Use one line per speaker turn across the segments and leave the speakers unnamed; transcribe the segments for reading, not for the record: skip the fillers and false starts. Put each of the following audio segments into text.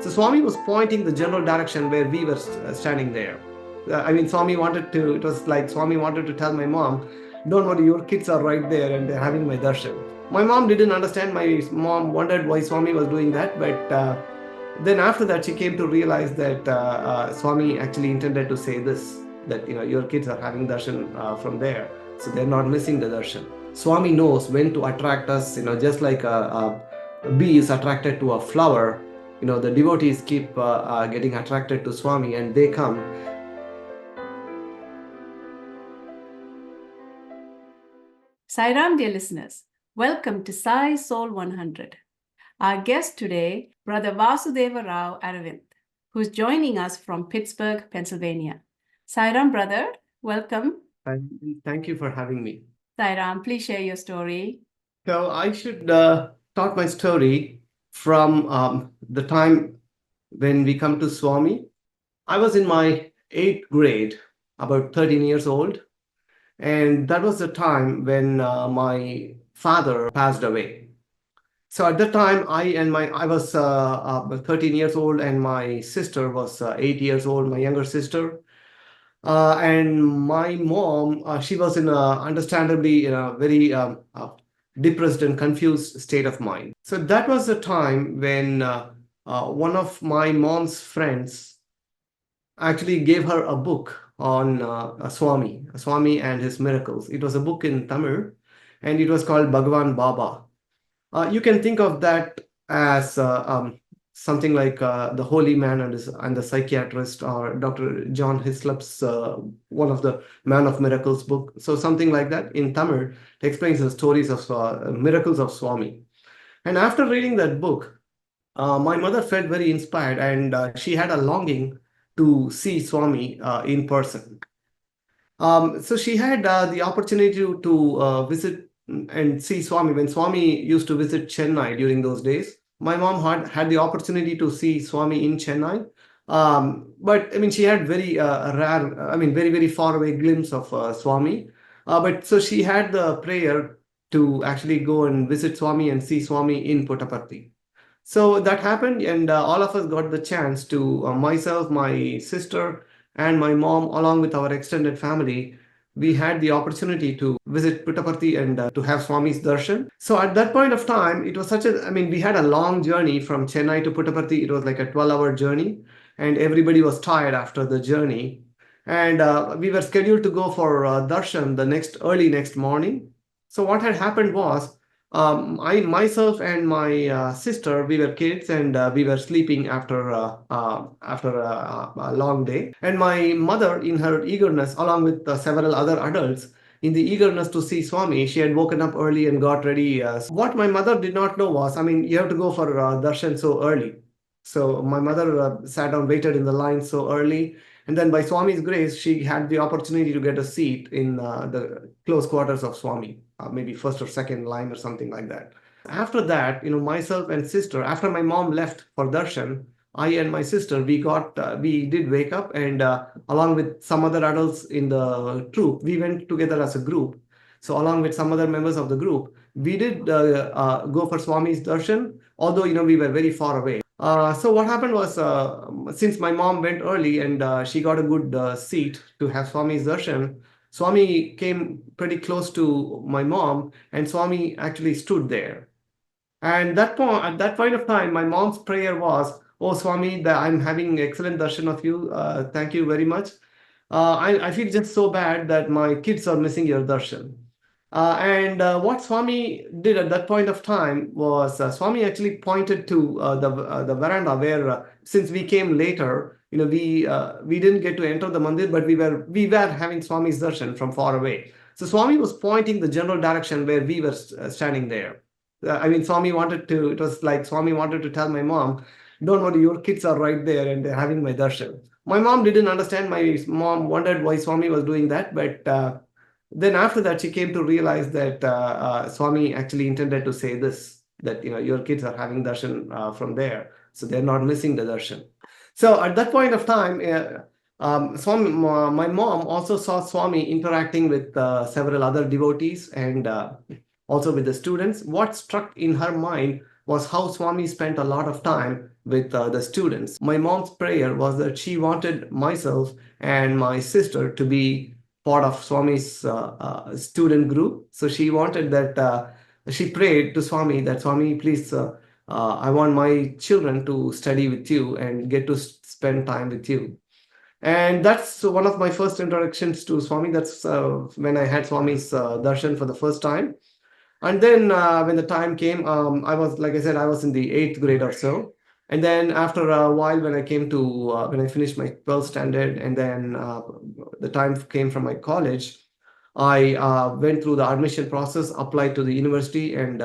So Swami was pointing the general direction where we were standing there. Swami wanted to, it was like Swami wanted to tell my mom, don't worry, your kids are right there and they're having my darshan. My mom didn't understand. My mom wondered why Swami was doing that, but then after that, she came to realize that Swami actually intended to say this, that your kids are having darshan from there, so they're not missing the darshan. Swami knows when to attract us, just like a bee is attracted to a flower. The devotees keep getting attracted to Swami and they come.
Sairam, dear listeners, welcome to Sai SOUL 100. Our guest today, Brother Vasudeva Rao Aravind, who's joining us from Pittsburgh, Pennsylvania. Sairam, brother, welcome.
Thank you for having me.
Sairam, please share your story.
So I should start my story from the time when we come to Swami. I was in my 8th grade, about 13 years old. And that was the time when my father passed away. So at that time, I was 13 years old, and my sister was 8 years old, my younger sister. And my mom, she was understandably in a very depressed and confused state of mind. So that was the time when one of my mom's friends actually gave her a book on Swami and his miracles. It was a book in Tamil, and it was called Bhagavan Baba. You can think of that as something like the Holy Man and the Psychiatrist, or Dr. John Hislop's one of the Man of Miracles book. So something like that in Tamil. It explains the stories of miracles of Swami. And after reading that book, my mother felt very inspired, and she had a longing to see Swami in person. So she had the opportunity to visit and see Swami when Swami used to visit Chennai during those days. My mom had the opportunity to see Swami in Chennai. But she had very rare, very, very far away glimpse of Swami. But so she had the prayer to actually go and visit Swami and see Swami in Puttaparthi. So that happened, and all of us got the chance to, myself, my sister, and my mom, along with our extended family, we had the opportunity to visit Puttaparthi and to have Swami's darshan. So at that point of time, it was we had a long journey from Chennai to Puttaparthi. It was like a 12-hour journey, and everybody was tired after the journey. And we were scheduled to go for darshan the early next morning. So what had happened was, myself and my sister, we were kids, and we were sleeping after a long day. And my mother, in her eagerness, along with several other adults, in the eagerness to see Swami, she had woken up early and got ready. What my mother did not know was, you have to go for darshan so early. So my mother sat down, waited in the line so early. And then by Swami's grace, she had the opportunity to get a seat in the close quarters of Swami, maybe first or second line or something like that. After that, myself and sister, after my mom left for darshan, I and my sister, we did wake up, and along with some other adults in the troop, we went together as a group. So along with some other members of the group, we did go for Swami's darshan, although, we were very far away. So what happened was, since my mom went early and she got a good seat to have Swami's darshan, Swami came pretty close to my mom, and Swami actually stood there. And at that point of time, my mom's prayer was, "Oh Swami, I'm having excellent darshan of you. Thank you very much. I feel just so bad that my kids are missing your darshan." And what Swami did at that point of time was, Swami actually pointed to the veranda where, since we came later, we didn't get to enter the mandir, but we were having Swami's darshan from far away. So Swami was pointing the general direction where we were standing there. Swami wanted to. It was like Swami wanted to tell my mom, "Don't worry, your kids are right there and they're having my darshan." My mom didn't understand. My mom wondered why Swami was doing that, but then after that, she came to realize that Swami actually intended to say this, that your kids are having darshan from there, so they're not missing the darshan. So at that point of time, Swami, my mom also saw Swami interacting with several other devotees and also with the students. What struck in her mind was how Swami spent a lot of time with the students. My mom's prayer was that she wanted myself and my sister to be part of Swami's student group. So she wanted that, she prayed to Swami that, Swami, please, I want my children to study with you and get to spend time with you. And that's one of my first introductions to Swami. That's when I had Swami's darshan for the first time. And then when the time came, I was, like I said, I was in the 8th grade or so. And then after a while, when I came to, when I finished my 12th standard, and then the time came from my college, I went through the admission process, applied to the university, and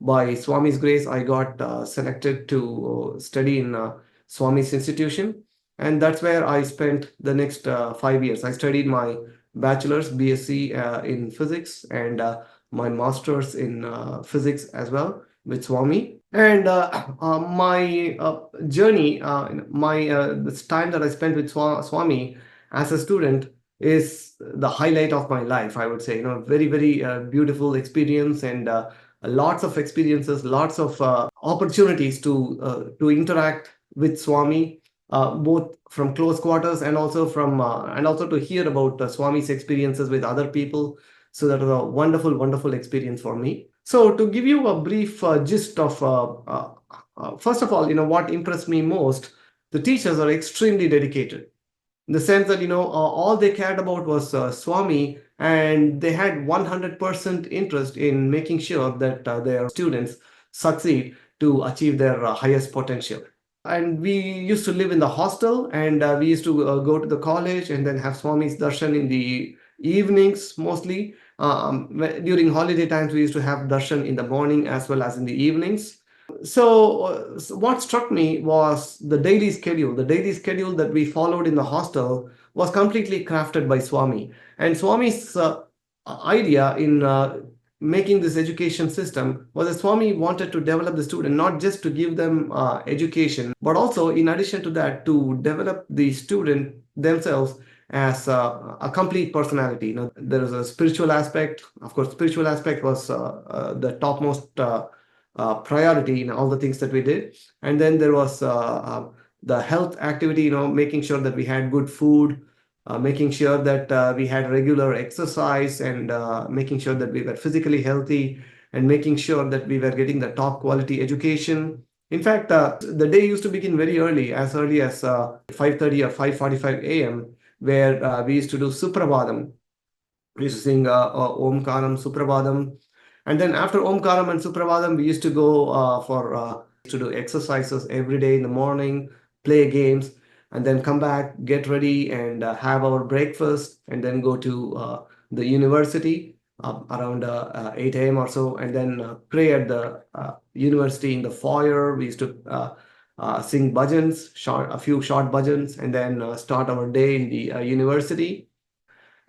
by Swami's grace, I got selected to study in Swami's institution. And that's where I spent the next 5 years. I studied my bachelor's, BSc in physics, and my master's in physics as well with Swami. And my journey, this time that I spent with Swami as a student is the highlight of my life, I would say. Very, very beautiful experience, and lots of experiences, lots of opportunities to interact with Swami, both from close quarters and also from and also to hear about Swami's experiences with other people. So that was a wonderful, wonderful experience for me. So to give you a brief gist of, first of all, what impressed me most, the teachers are extremely dedicated, in the sense that, all they cared about was Swami, and they had 100% interest in making sure that their students succeed to achieve their highest potential. And we used to live in the hostel, and we used to go to the college and then have Swami's darshan in the evenings mostly. During holiday times, we used to have darshan in the morning as well as in the evenings. So what struck me was the daily schedule. The daily schedule that we followed in the hostel was completely crafted by Swami. And Swami's idea in making this education system was that Swami wanted to develop the student, not just to give them education, but also, in addition to that, to develop the student themselves as a complete personality. There is a spiritual aspect. Of course, spiritual aspect was the topmost priority in all the things that we did. And then there was the health activity, making sure that we had good food, making sure that we had regular exercise, and making sure that we were physically healthy, and making sure that we were getting the top quality education. In fact, the day used to begin very early as 5:30 or 5:45 a.m., where we used to do Suprabhadam. We used to sing Omkaram, Suprabhadam. And then after Omkaram and Suprabhadam, we used to go to do exercises every day in the morning, play games, and then come back, get ready, and have our breakfast, and then go to the university around 8 a.m. or so, and then pray at the university in the foyer. We used to sing bhajans, a few short bhajans, and then start our day in the university.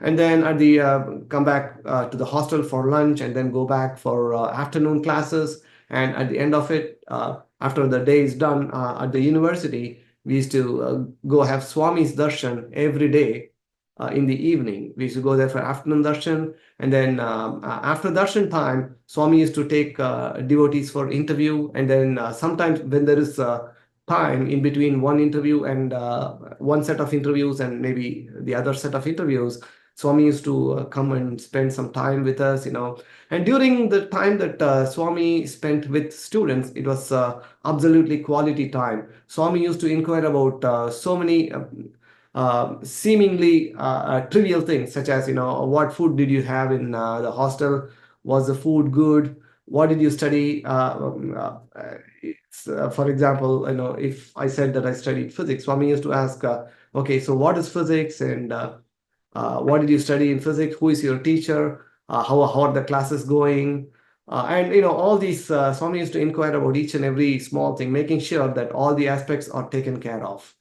And then at the come back to the hostel for lunch, and then go back for afternoon classes. And at the end of it, after the day is done at the university, we used to go have Swami's darshan every day in the evening. We used to go there for afternoon darshan. And then after darshan time, Swami used to take devotees for interview. And then sometimes when there is time in between one interview and one set of interviews and maybe the other set of interviews, Swami used to come and spend some time with us, And during the time that Swami spent with students, it was absolutely quality time. Swami used to inquire about so many seemingly trivial things, such as, what food did you have in the hostel? Was the food good? What did you study? For example, if I said that I studied physics, Swami used to ask, okay, so what is physics? And what did you study in physics? Who is your teacher? How are the classes going? And all these, Swami used to inquire about each and every small thing, making sure that all the aspects are taken care of.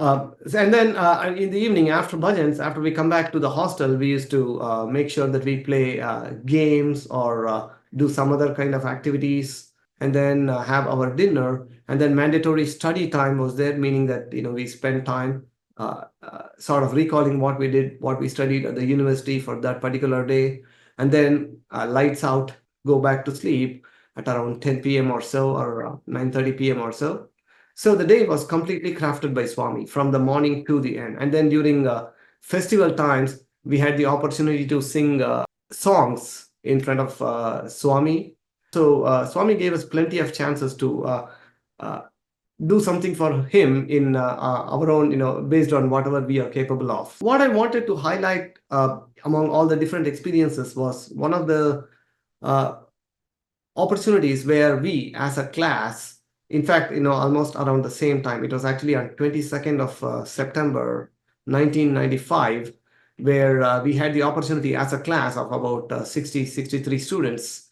And then in the evening, after bhajans, after we come back to the hostel, we used to make sure that we play games or do some other kind of activities, and then have our dinner. And then mandatory study time was there, meaning that we spend time sort of recalling what we did, what we studied at the university for that particular day. And then lights out, go back to sleep. at around 10 p.m. or so, or 9:30 p.m. or so. So the day was completely crafted by Swami from the morning to the end. And then during festival times, we had the opportunity to sing songs in front of Swami. So Swami gave us plenty of chances to uh, do something for him in our own, based on whatever we are capable of. What I wanted to highlight among all the different experiences was one of the uh, opportunities where we as a class, in fact, almost around the same time, it was actually on 22nd of September 1995, where we had the opportunity as a class of about 63 students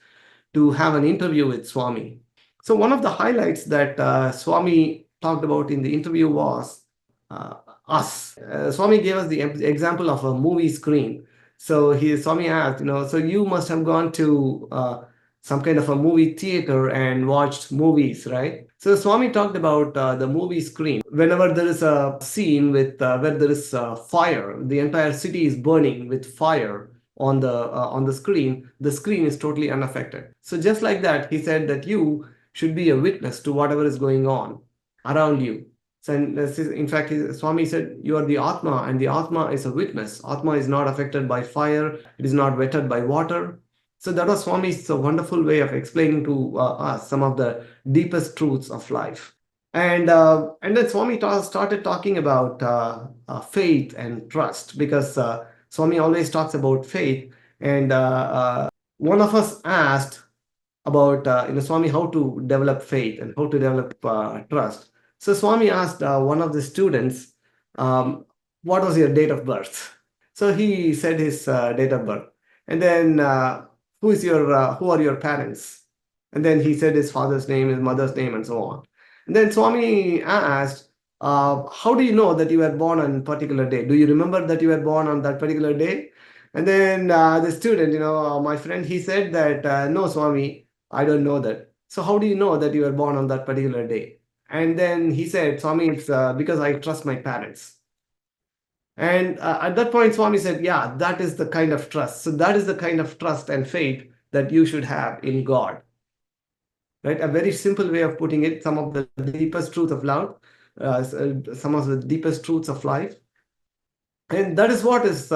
to have an interview with Swami. So one of the highlights that Swami talked about in the interview was uh, us. Swami gave us the example of a movie screen. So Swami asked, so you must have gone to some kind of a movie theater and watched movies, right? So Swami talked about the movie screen. Whenever there is a scene with where there is fire, the entire city is burning with fire on the screen, the screen is totally unaffected. So just like that, he said that you should be a witness to whatever is going on around you. So in fact, Swami said, you are the Atma, and the Atma is a witness. Atma is not affected by fire, it is not wetted by water. So that was Swami's wonderful way of explaining to us some of the deepest truths of life. And then Swami started talking about faith and trust, because Swami always talks about faith. And one of us asked about Swami, how to develop faith and how to develop trust. So Swami asked one of the students, what was your date of birth? So he said his date of birth. And then who are your parents? And then he said his father's name, his mother's name, and so on. And then Swami asked, how do you know that you were born on a particular day? Do you remember that you were born on that particular day? And then the student, my friend, he said that, no, Swami, I don't know that. So how do you know that you were born on that particular day? And then he said, Swami, it's because I trust my parents. And at that point, Swami said, yeah, that is the kind of trust. So that is the kind of trust and faith that you should have in God. Right? A very simple way of putting it, some of the deepest truth of love, some of the deepest truths of life. And that is what is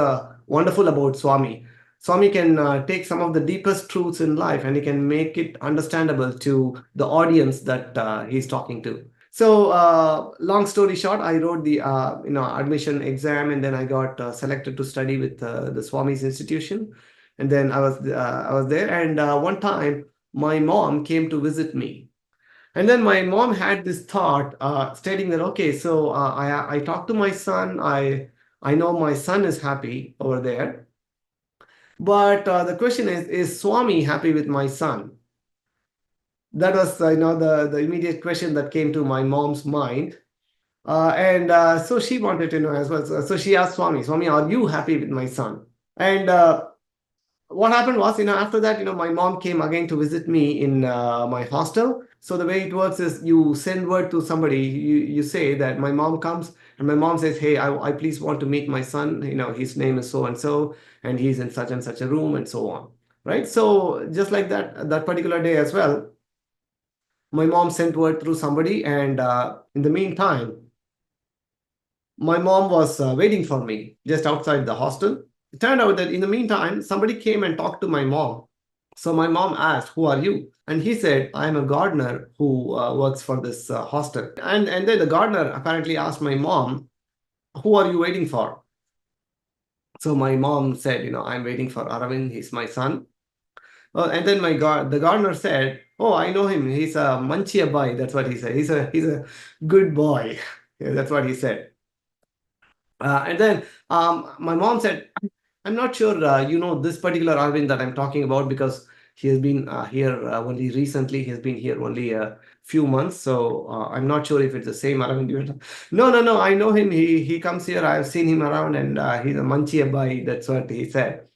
wonderful about Swami. Swami can take some of the deepest truths in life and he can make it understandable to the audience that he's talking to. So, long story short, I wrote the admission exam, and then I got selected to study with the Swami's institution. And then I was there. And one time, my mom came to visit me. And then my mom had this thought, stating that, okay, so I talked to my son. I know my son is happy over there. But the question is Swami happy with my son? That was, the immediate question that came to my mom's mind. And so she wanted to know as well. So she asked Swami, Swami, are you happy with my son? And what happened was, after that, my mom came again to visit me in my hostel. So the way it works is you send word to somebody, you say that my mom comes, and my mom says, hey, I please want to meet my son. His name is so and so, and he's in such and such a room, and so on. Right. So just like that particular day as well, my mom sent word through somebody, and in the meantime, my mom was waiting for me just outside the hostel. It turned out that in the meantime, somebody came and talked to my mom. So my mom asked, who are you? And he said, I'm a gardener who works for this hostel. And then the gardener apparently asked my mom, who are you waiting for? So my mom said, I'm waiting for Aravind. He's my son. And then the gardener said, oh, I know him. He's a manchia boy. That's what he said. He's a good boy. Yeah, that's what he said. And then my mom said, I'm not sure this particular Arvind that I'm talking about, because he has been here only recently. He has been here only a few months. So I'm not sure if it's the same Arvind. No. I know him. He comes here. I've seen him around, and he's a manchi abai. That's what he said.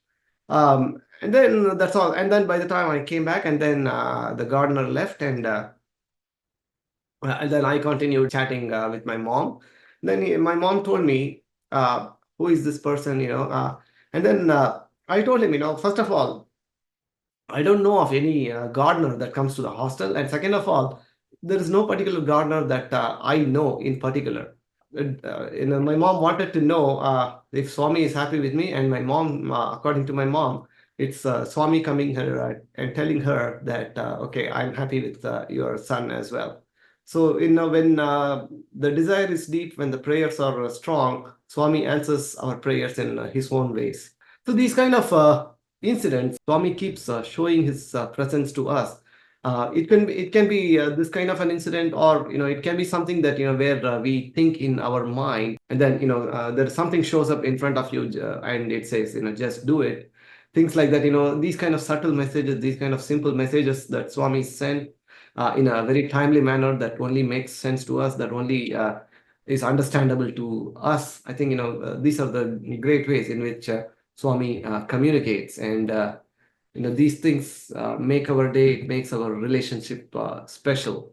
And then that's all. And then by the time I came back, and then the gardener left, and then I continued chatting with my mom. Then my mom told me, who is this person, and then I told him, first of all, I don't know of any gardener that comes to the hostel. And second of all, there is no particular gardener that I know in particular. My mom wanted to know if Swami is happy with me, and my mom, according to my mom, it's Swami coming her and telling her that okay, I'm happy with your son as well. So when the desire is deep, when the prayers are strong, Swami answers our prayers in his own ways. So these kind of incidents, Swami keeps showing his presence to us. It can be this kind of an incident, or it can be something that where we think in our mind, and then there something shows up in front of you, and it says just do it. Things like that. These kind of subtle messages, these kind of simple messages that Swami sent in a very timely manner, that only makes sense to us, that only is understandable to us. I think these are the great ways in which Swami communicates, and these things make our day, it makes our relationship special.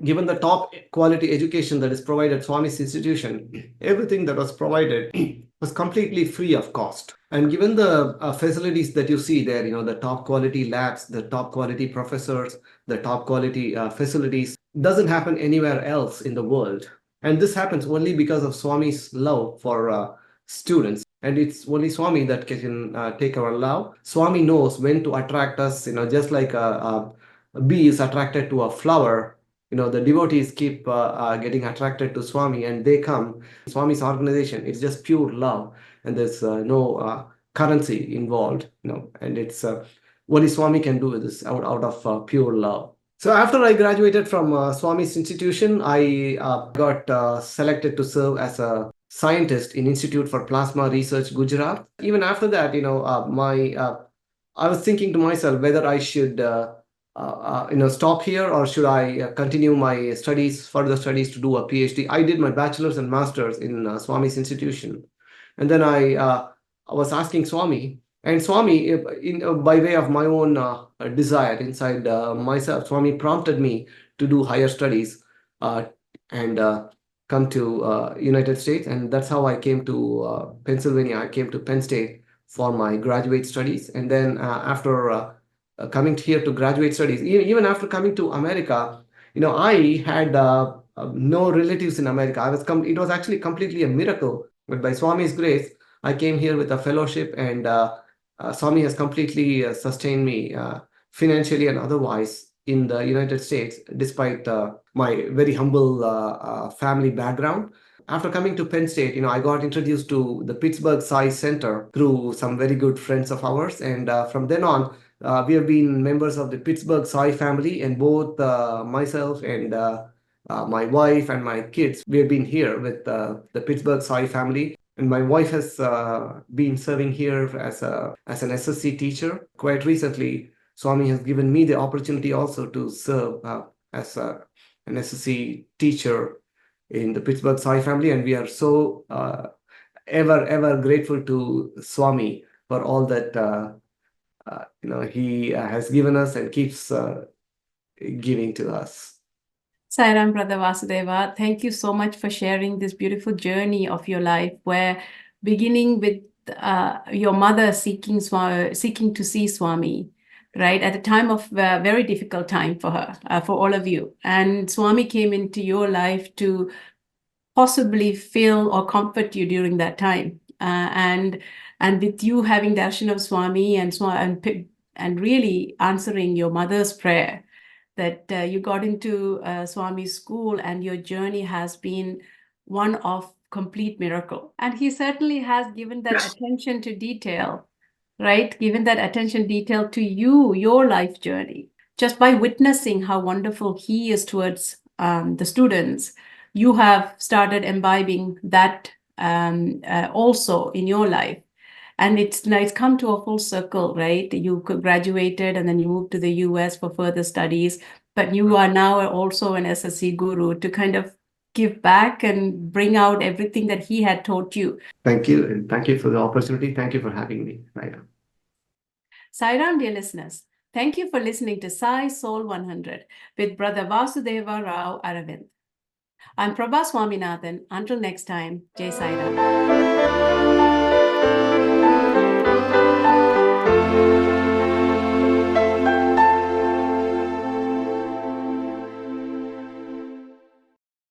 Given the top quality education that is provided at Swami's institution, everything that was provided was completely free of cost. And given the facilities that you see there, the top quality labs, the top quality professors, the top quality facilities, doesn't happen anywhere else in the world. And this happens only because of Swami's love for students. And it's only Swami that can take our love. Swami knows when to attract us, just like a bee is attracted to a flower. The devotees keep getting attracted to Swami, and they come. Swami's organization, it's just pure love, and there's no currency involved, and it's only Swami can do this out of pure love. So after I graduated from Swami's institution, I got selected to serve as a scientist in Institute for Plasma Research, Gujarat. Even after that, I was thinking to myself whether I should stop here, or should I continue my further studies to do a PhD. I did my bachelor's and master's in Swami's institution. And then I was asking Swami, and Swami, by way of my own desire inside myself, Swami prompted me to do higher studies and come to United States. And that's how I came to Pennsylvania. I came to Penn State for my graduate studies. And then after coming here to graduate studies, even after coming to America, I had no relatives in America. It was actually completely a miracle. But by Swami's grace, I came here with a fellowship, and Swami has completely sustained me financially and otherwise in the United States, despite my very humble family background. After coming to Penn State, I got introduced to the Pittsburgh Sai Center through some very good friends of ours. And from then on, we have been members of the Pittsburgh Sai family, and both myself and my wife and my kids, we have been here with the Pittsburgh Sai family. And my wife has been serving here as an SSC teacher. Quite recently, Swami has given me the opportunity also to serve as an SSC teacher in the Pittsburgh Sai family. And we are so ever grateful to Swami for all that he has given us and keeps giving to us.
Sairam, Brother Vasudeva, thank you so much for sharing this beautiful journey of your life, where beginning with your mother seeking to see Swami, right, at a time of very difficult time for her, for all of you. And Swami came into your life to possibly fill or comfort you during that time. And with you having darshan of Swami and really answering your mother's prayer, that you got into Swami's school, and your journey has been one of complete miracle. And he certainly has given that attention to detail, right? Given that attention detail to you, your life journey. Just by witnessing how wonderful he is towards the students, you have started imbibing that also in your life. And it's come to a full circle, right? You graduated and then you moved to the US for further studies, but you are now also an SSC guru to kind of give back and bring out everything that he had taught you.
Thank you. And thank you for the opportunity. Thank you for having me. Sairam.
Sairam, dear listeners, thank you for listening to Sai Soul 100 with Brother Vasudeva Rao Aravind. I'm Prabha Swaminathan. Until next time, Jai Sairam.